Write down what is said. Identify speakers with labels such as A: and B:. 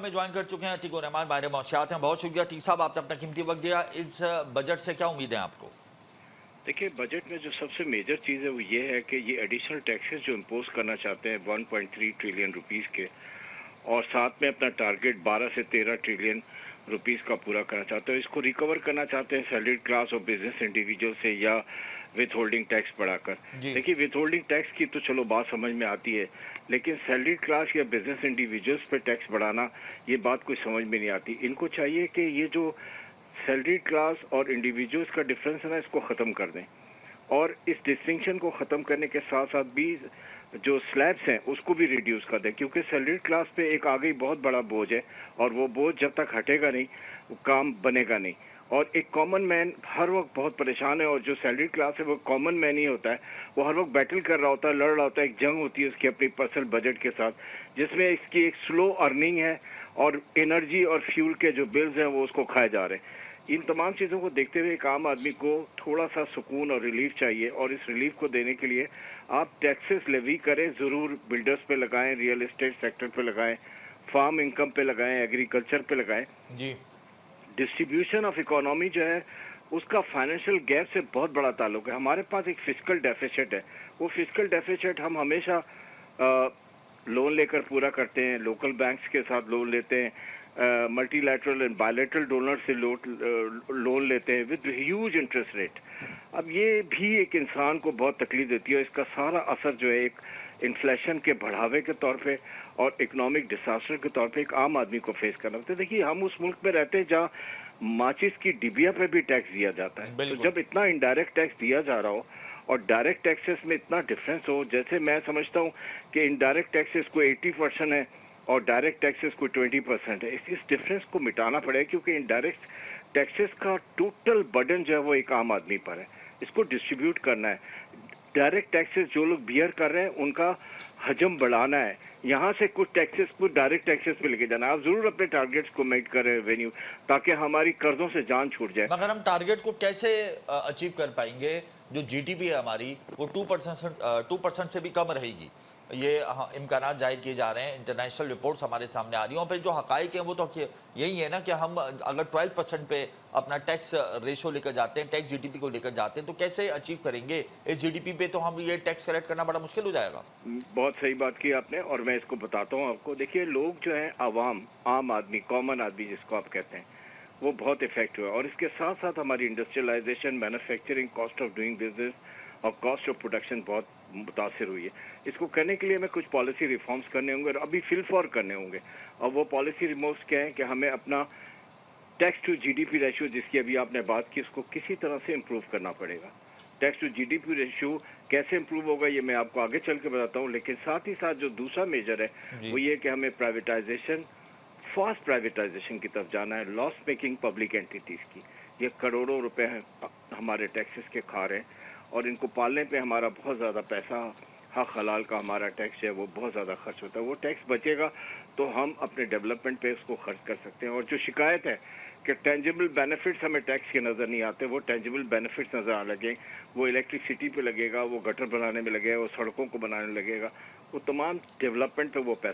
A: हमें ज्वाइन कर चुके हैं अतीकुर रहमान माहिर मौसियात हैं। बहुत शुक्रिया अतीक साहब, आपने अपना कीमती वक्त दिया। इस बजट से क्या उम्मीद है आपको?
B: देखिए, बजट में जो सबसे मेजर चीज़ है वो ये है कि ये एडिशनल टैक्सेस जो इम्पोज करना चाहते हैं 1.3 ट्रिलियन रुपीस के, और साथ में अपना टारगेट 12 से 13 ट्रिलियन रुपीस का पूरा करना चाहते हैं। इसको रिकवर करना चाहते हैं सैलरीड क्लास और बिजनेस इंडिविजुअल से या विथ होल्डिंग टैक्स बढ़ाकर।
A: जी।
B: देखिए, विथ होल्डिंग टैक्स की तो चलो बात समझ में आती है, लेकिन सैलरीड क्लास या बिजनेस इंडिविजुअल्स पे टैक्स बढ़ाना ये बात कोई समझ में नहीं आती। इनको चाहिए कि ये जो सैलरीड क्लास और इंडिविजुअल्स का डिफरेंस है ना, इसको ख़त्म कर दें, और इस डिस्टिंक्शन को ख़त्म करने के साथ साथ भी जो स्लैब्स हैं उसको भी रिड्यूस कर दें, क्योंकि सैलरीड क्लास पे एक आगे बहुत बड़ा बोझ है, और वो बोझ जब तक हटेगा नहीं वो काम बनेगा नहीं। और एक कॉमन मैन हर वक्त बहुत परेशान है, और जो सैलरीड क्लास है वो कॉमन मैन ही होता है, वो हर वक्त बैटल कर रहा होता है, लड़ रहा होता है, एक जंग होती है उसकी अपनी पर्सनल बजट के साथ, जिसमें इसकी एक स्लो अर्निंग है और एनर्जी और फ्यूल के जो बिल्स हैं वो उसको खाए जा रहे हैं। इन तमाम चीज़ों को देखते हुए एक आम आदमी को थोड़ा सा सुकून और रिलीफ चाहिए, और इस रिलीफ को देने के लिए आप टैक्सेस लेवी करें, ज़रूर बिल्डर्स पे लगाएं, रियल एस्टेट सेक्टर पे लगाएं, फार्म इनकम पे लगाएं, एग्रीकल्चर पे लगाएं।
A: जी।
B: डिस्ट्रीब्यूशन ऑफ इकोनॉमी जो है उसका फाइनेंशियल गैप से बहुत बड़ा ताल्लुक है। हमारे पास एक फिस्कल डेफिसिट है, वो फिस्कल डेफिसिट हम हमेशा लोन लेकर पूरा करते हैं, लोकल बैंक्स के साथ लोन लेते हैं, मल्टीलैटरल एंड बायलैटरल डोनर से लोन लेते हैं विद ह्यूज इंटरेस्ट रेट। अब ये भी एक इंसान को बहुत तकलीफ देती है, इसका सारा असर जो है एक इन्फ्लेशन के बढ़ावे के तौर पे और इकोनॉमिक डिसास्टर के तौर पे एक आम आदमी को फेस करना होता है। देखिए, हम उस मुल्क में रहते हैं जहाँ माचिस की डिबिया पे भी टैक्स दिया जाता है, तो
A: बिल्कुल।
B: जब इतना इनडायरेक्ट टैक्स दिया जा रहा हो और डायरेक्ट टैक्सेस में इतना डिफरेंस हो, जैसे मैं समझता हूँ कि इनडायरेक्ट टैक्सेस को 80% है और डायरेक्ट टैक्सेस को 20% है, इस डिफरेंस को मिटाना पड़ेगा, क्योंकि इनडायरेक्ट टैक्सेस का टोटल बर्डन जो है वो एक आम आदमी पर है, इसको डिस्ट्रीब्यूट करना है। डायरेक्ट टैक्सेस जो लोग बियर कर रहे हैं उनका हजम बढ़ाना है, यहाँ से कुछ टैक्सेस को डायरेक्ट टैक्सेस पे लेके जाना है। आप जरूर अपने टारगेट्स को मेट करें रेवेन्यू, ताकि हमारी कर्जों से जान छूट जाए।
A: मगर हम टारगेट को कैसे अचीव कर पाएंगे? जो जीडीपी है हमारी वो 2% से भी कम रहेगी, ये इम्कानात जाहिर किए जा रहे हैं, इंटरनेशनल रिपोर्ट्स हमारे सामने आ रही हैं। और फिर जो हकाइक हैं वो तो यही है ना कि हम अगर 12% पे अपना टैक्स रेशो लेकर जाते हैं, टैक्स जीडीपी को लेकर जाते हैं, तो कैसे अचीव करेंगे? इस जीडीपी पे तो हम ये टैक्स कलेक्ट करना बड़ा मुश्किल हो जाएगा।
B: बहुत सही बात की आपने, और मैं इसको बताता हूँ आपको। देखिए, लोग जो हैं आवाम, आम आदमी, कॉमन आदमी जिसको आप कहते हैं, वो बहुत इफेक्ट हुआ, और इसके साथ साथ हमारी industrialisation, manufacturing, cost of doing business और कॉस्ट ऑफ प्रोडक्शन बहुत मुतासर हुई है। इसको करने के लिए हमें कुछ पॉलिसी रिफॉर्म्स करने होंगे, और अभी फिल फॉर करने होंगे। और वो पॉलिसी रिफॉर्म्स क्या है कि हमें अपना टैक्स टू जीडीपी रेशियो, जिसकी अभी आपने बात की, उसको किसी तरह से इम्प्रूव करना पड़ेगा। टैक्स टू जीडीपी रेशियो कैसे इम्प्रूव होगा ये मैं आपको आगे चल के बताता हूँ, लेकिन साथ ही साथ जो दूसरा मेजर है
A: जी।
B: वो ये कि हमें प्राइवेटाइजेशन, फास्ट प्राइवेटाइजेशन की तरफ जाना है, लॉस मेकिंग पब्लिक एंटिटीज की। ये करोड़ों रुपए हमारे टैक्सेस के खा रहे हैं, और इनको पालने पे हमारा बहुत ज़्यादा पैसा, हक हलाल का हमारा टैक्स है वो बहुत ज़्यादा खर्च होता है। वो टैक्स बचेगा तो हम अपने डेवलपमेंट पे उसको खर्च कर सकते हैं। और जो शिकायत है कि टेंजिबल बेनिफिट्स हमें टैक्स के नज़र नहीं आते, वो टेंजिबल बेनिफिट्स नज़र आने लगे, वो इलेक्ट्रिसिटी पे लगेगा, वो गटर बनाने में लगेगा, वो सड़कों को बनाने लगेगा, वो तमाम डेवलपमेंट पे वो पैसा